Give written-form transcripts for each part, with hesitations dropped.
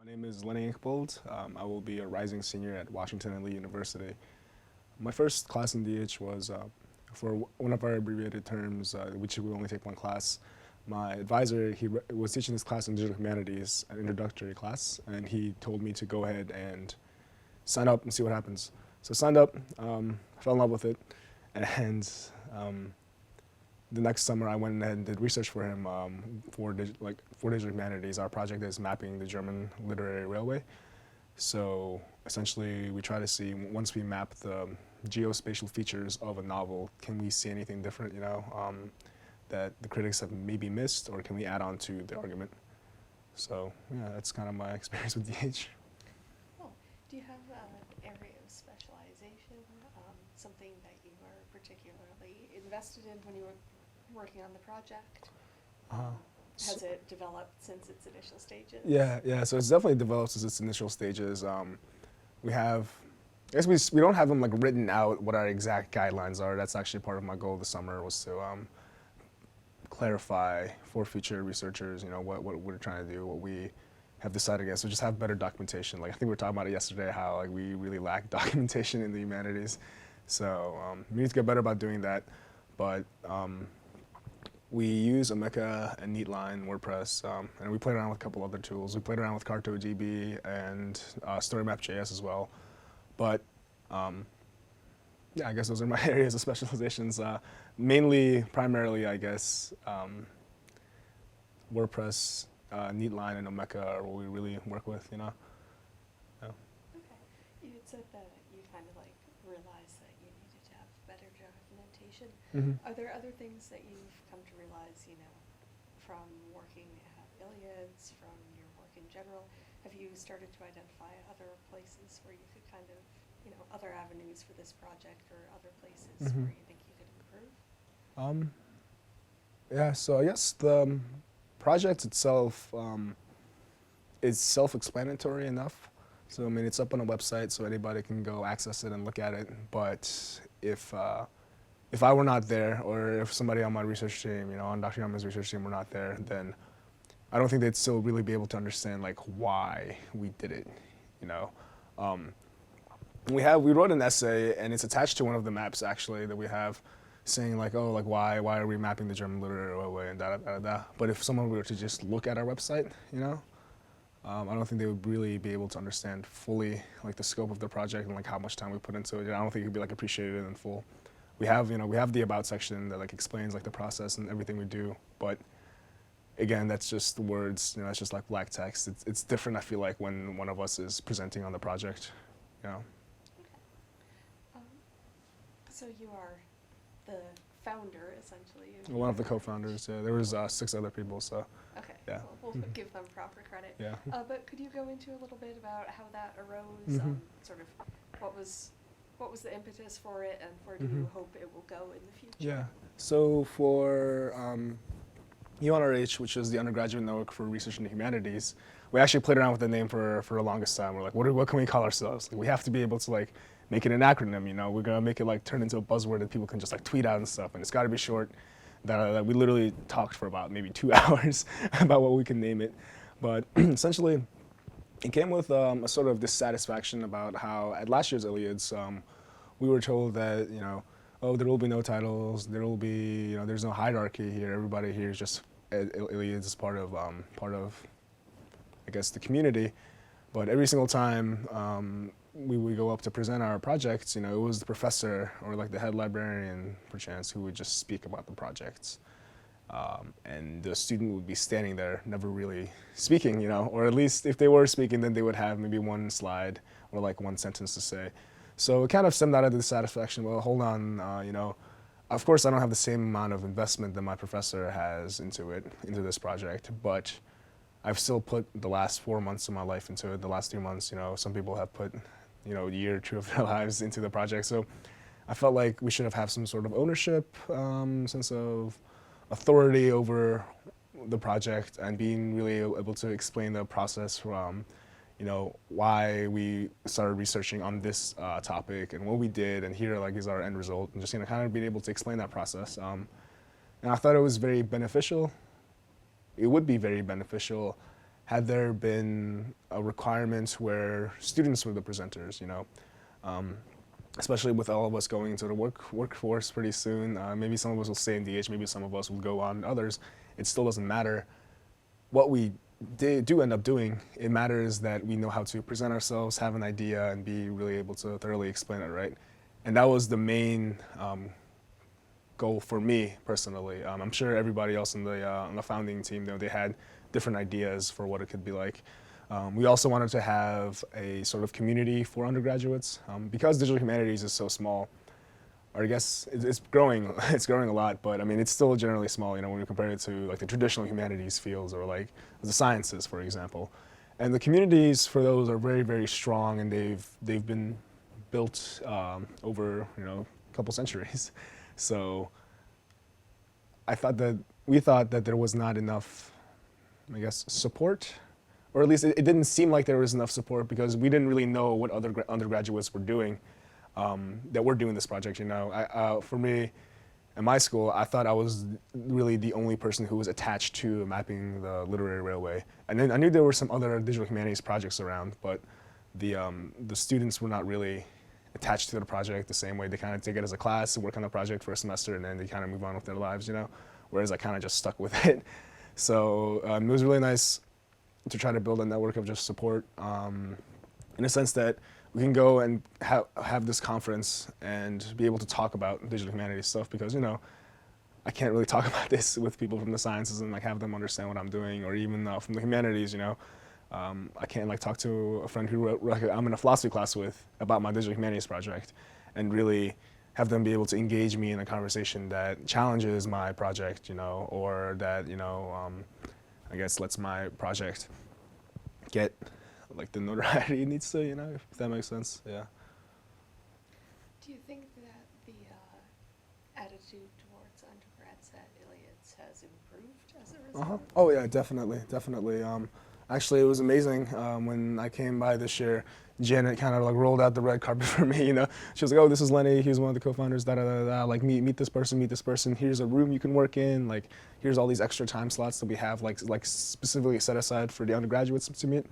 My name is Lenny Enkhbold. I will be a rising senior at Washington and Lee University. My first class in DH was for one of our abbreviated terms, which we only take one class. My advisor, he was teaching this class in digital humanities, an introductory class, and he told me to go ahead and sign up and see what happens. So I signed up, fell in love with it, and the next summer I went ahead and did research for him for digital humanities. Our project is mapping the German literary railway. So essentially we try to see, once we map the geospatial features of a novel, can we see anything different, that the critics have maybe missed, or can we add on to the argument? So yeah, that's kind of my experience with DH. Cool. Do you have an area of specialization, something that you are particularly invested in when you were working on the project? Has it developed since its initial stages? Yeah. So it's definitely developed since its initial stages. We have, I guess we don't have them like written out what our exact guidelines are. That's actually part of my goal this summer, was to clarify for future researchers, what we're trying to do, what we have decided against. So just have better documentation. Like I think we were talking about it yesterday, how like we really lack documentation in the humanities. So we need to get better about doing that. But we use Omeka and Neatline, WordPress, and we played around with a couple other tools. We played around with CartoDB and StoryMap.js as well. But yeah, I guess those are my areas of specializations. Primarily, I guess, WordPress, Neatline, and Omeka are what we really work with, Yeah. Okay. You had said that you kind of like realized that you needed to have better documentation. Mm-hmm. Are there other things that you've come to realize, from working at ILiADS, from your work in general? Have you started to identify other places where you could kind of, other avenues for this project, or other places where you think you could improve? Yeah, so I guess the project itself is self-explanatory enough. So I mean, it's up on a website, so anybody can go access it and look at it. But if I were not there, or if somebody on my research team, on Dr. Yama's research team were not there, then I don't think they'd still really be able to understand like why we did it, We wrote an essay, and it's attached to one of the maps actually that we have, saying like, oh, like why are we mapping the German literary railway and da da da da. But if someone were to just look at our website, I don't think they would really be able to understand fully like the scope of the project and like how much time we put into it. I don't think it would be like appreciated in full. We have the about section that like explains like the process and everything we do, but again, that's just words. That's just like black text. It's different, I feel like, when one of us is presenting on the project. Okay. So you are the founder, essentially. One of the co-founders. Yeah, there was 6 other people. So. Okay. Yeah. We'll give them proper credit. Yeah. But could you go into a little bit about how that arose? Sort of what was the impetus for it, and where do you hope it will go in the future? Yeah. So for UNRH, which is the undergraduate network for research in the humanities, we actually played around with the name for the longest time. We're like, what can we call ourselves? Like, we have to be able to like make it an acronym. We're gonna make it like turn into a buzzword that people can just like tweet out and stuff, and it's got to be short. That we literally talked for about maybe 2 hours about what we can name it, but essentially. It came with a sort of dissatisfaction about how at last year's ILiADS, we were told that, oh, there will be no titles, there will be, there's no hierarchy here, everybody here is just, ILiADS is part of, I guess, the community. But every single time we go up to present our projects, it was the professor or like the head librarian, perchance, who would just speak about the projects. And the student would be standing there, never really speaking, or at least if they were speaking, then they would have maybe one slide or like one sentence to say. So it kind of stemmed out of the dissatisfaction. Well, hold on, of course I don't have the same amount of investment that my professor has into this project, but I've still put the last 4 months of my life into it. The last 3 months, some people have put, a year or 2 of their lives into the project. So I felt like we should have some sort of ownership, sense of authority over the project, and being really able to explain the process from, why we started researching on this topic and what we did, and here like is our end result, and just kind of being able to explain that process. And I thought it was very beneficial. It would be very beneficial had there been a requirement where students were the presenters, especially with all of us going into the workforce pretty soon. Maybe some of us will stay in DH, maybe some of us will go on to others. It still doesn't matter what we do end up doing. It matters that we know how to present ourselves, have an idea, and be really able to thoroughly explain it, right? And that was the main goal for me personally. I'm sure everybody else on the founding team, they had different ideas for what it could be like. We also wanted to have a sort of community for undergraduates. Because digital humanities is so small, or I guess it's growing, it's growing a lot, but I mean, it's still generally small, when we compare it to like the traditional humanities fields or like the sciences, for example. And the communities for those are very, very strong, and they've been built over, a couple centuries. So we thought that there was not enough, I guess, support, or at least it didn't seem like there was enough support because we didn't really know what other undergraduates were doing that were doing this project. For me, in my school, I thought I was really the only person who was attached to mapping the literary railway. And then I knew there were some other digital humanities projects around, but the students were not really attached to the project the same way. They kind of take it as a class, work on the project for a semester, and then they kind of move on with their lives, whereas I kind of just stuck with it. So it was really nice to try to build a network of just support in a sense that we can go and have this conference and be able to talk about digital humanities stuff because, I can't really talk about this with people from the sciences and like have them understand what I'm doing, or even from the humanities, I can't like talk to a friend who I'm in a philosophy class with about my digital humanities project and really have them be able to engage me in a conversation that challenges my project, or that, I guess lets my project get like the notoriety it needs to, if that makes sense, yeah. Do you think that the attitude towards undergrads at ILiADS has improved as a result? Oh yeah, definitely. Actually, it was amazing when I came by this year. Janet kind of like rolled out the red carpet for me. She was like, "Oh, this is Lenny. He's one of the co-founders. Da da da da. Like, meet this person. Meet this person. Here's a room you can work in. Like, here's all these extra time slots that we have like specifically set aside for the undergraduates to meet."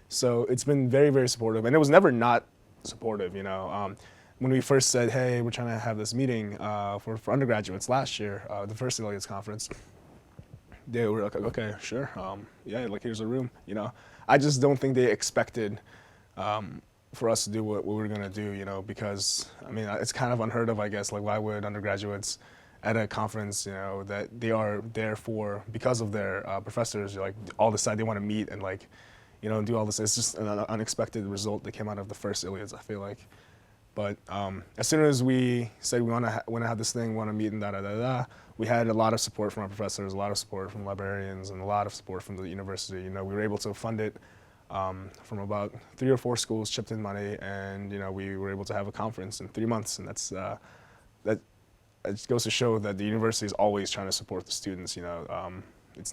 So it's been very, very supportive, and it was never not supportive. When we first said, "Hey, we're trying to have this meeting for undergraduates" last year, the first ILiADS conference, they were like, "Okay, sure, yeah, like here's a room." I just don't think they expected for us to do what we were gonna do. Because I mean, it's kind of unheard of, I guess. Like, why would undergraduates at a conference, that they are there for because of their professors, like all decide they want to meet and like, do all this? It's just an unexpected result that came out of the first ILiADS, I feel like. But as soon as we said we want to have this thing, want to meet and da da da da, we had a lot of support from our professors, a lot of support from librarians, and a lot of support from the university. We were able to fund it from about 3 or 4 schools chipped in money, and we were able to have a conference in 3 months, and that's that. It just goes to show that the university is always trying to support the students. We've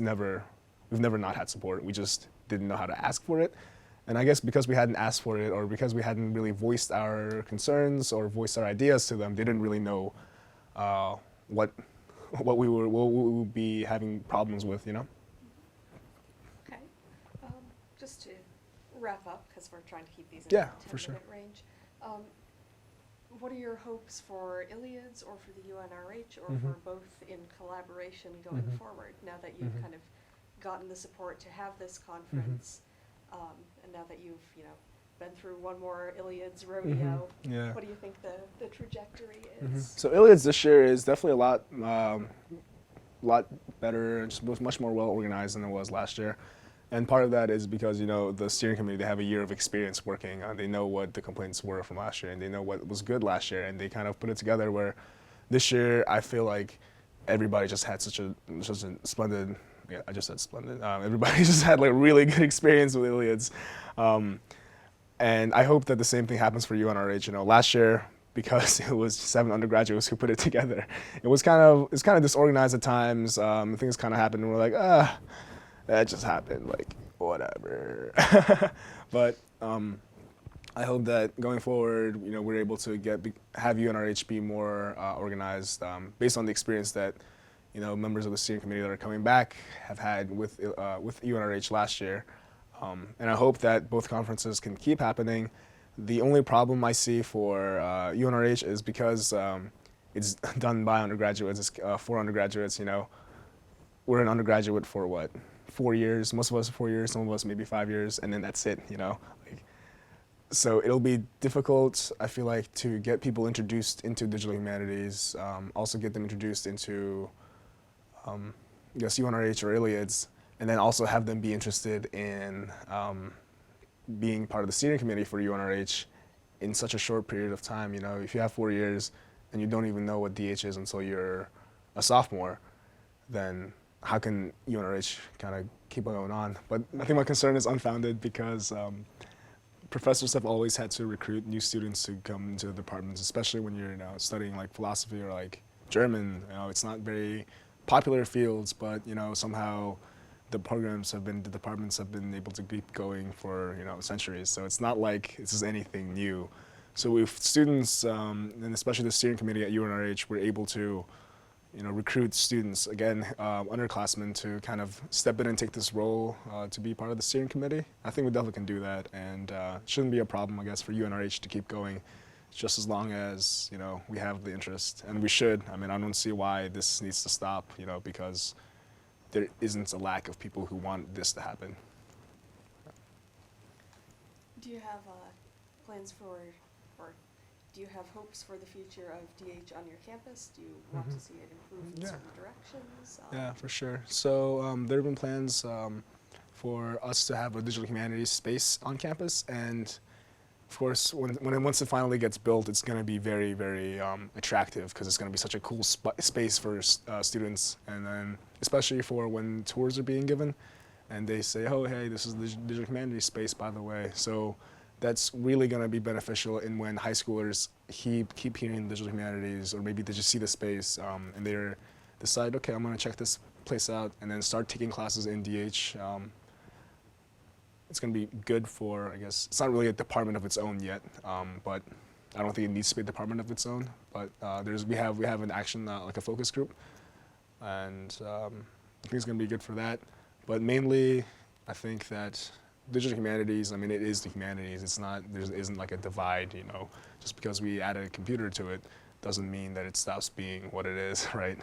never not had support. We just didn't know how to ask for it. And I guess because we hadn't asked for it, or because we hadn't really voiced our concerns or voiced our ideas to them, they didn't really know what we would be having problems with, Okay. Just to wrap up, because we're trying to keep these in Yeah, the for sure. 10-minute range. What are your hopes for ILiADS or for the UNRH, or for both in collaboration going forward, now that you've kind of gotten the support to have this conference, and now that you've been through one more ILiADS rodeo? Yeah. What do you think the trajectory is? So ILiADS this year is definitely a lot better and just much more well organized than it was last year. And part of that is because, the steering committee, they have a year of experience working. They know what the complaints were from last year, and they know what was good last year, and they kind of put it together where this year I feel like everybody just had such a splendid, yeah, I just said splendid. Everybody just had like really good experience with ILiADS. And I hope that the same thing happens for UNRH. Last year, because it was 7 undergraduates who put it together, it's kind of disorganized at times. Things kind of happened, and we're like, that just happened, like, whatever. But I hope that going forward, we're able to have UNRH be more organized based on the experience that, members of the steering committee that are coming back have had with UNRH last year. And I hope that both conferences can keep happening. The only problem I see for UNRH is because it's done by undergraduates, it's for undergraduates, you know. We're an undergraduate for what, 4 years? Most of us 4 years, some of us maybe 5 years, and then that's it, you know. Like, so it'll be difficult, I feel like, to get people introduced into digital humanities, also get them introduced into, I guess, UNRH or ILiADS, and then also have them be interested in being part of the steering committee for UNRH in such a short period of time. You know, if you have 4 years and you don't even know what DH is until you're a sophomore, then how can UNRH kind of keep going on? But I think my concern is unfounded because professors have always had to recruit new students to come into the departments, especially when you're, you know, studying like philosophy or like German. You know, it's not very popular fields, but, you know, somehow the departments have been able to keep going for, you know, centuries. So it's not like this is anything new. So if students, and especially the steering committee at UNRH, were able to, you know, recruit students, again, underclassmen, to kind of step in and take this role to be part of the steering committee, I think we definitely can do that, and it shouldn't be a problem, I guess, for UNRH to keep going, just as long as, you know, we have the interest, and we should. I mean, I don't see why this needs to stop, you know, because there isn't a lack of people who want this to happen. Do you have plans for, or do you have hopes for the future of DH on your campus? Do you want to see it improve in certain directions? Yeah, for sure. So there have been plans for us to have a digital humanities space on campus, and of course, once it finally gets built, it's going to be very, very attractive because it's going to be such a cool space for students, and then especially for when tours are being given, and they say, oh, hey, this is the digital humanities space, by the way. So that's really going to be beneficial in when high schoolers keep hearing digital humanities, or maybe they just see the space and they decide, okay, I'm going to check this place out, and then start taking classes in DH. It's going to be good for, I guess, it's not really a department of its own yet, but I don't think it needs to be a department of its own. But we have an action, like a focus group, and I think it's going to be good for that. But mainly, I think that digital humanities, I mean, it is the humanities. It's not, there isn't like a divide, you know. Just because we added a computer to it doesn't mean that it stops being what it is, right?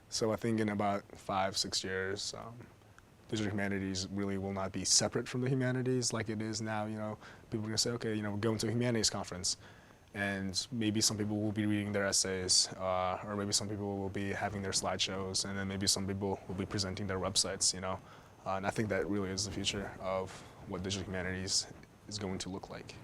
So I think in about 5-6 years, digital humanities really will not be separate from the humanities like it is now. You know, people are gonna say, okay, you know, we're going to a humanities conference, and maybe some people will be reading their essays, or maybe some people will be having their slideshows, and then maybe some people will be presenting their websites, you know. And I think that really is the future of what digital humanities is going to look like.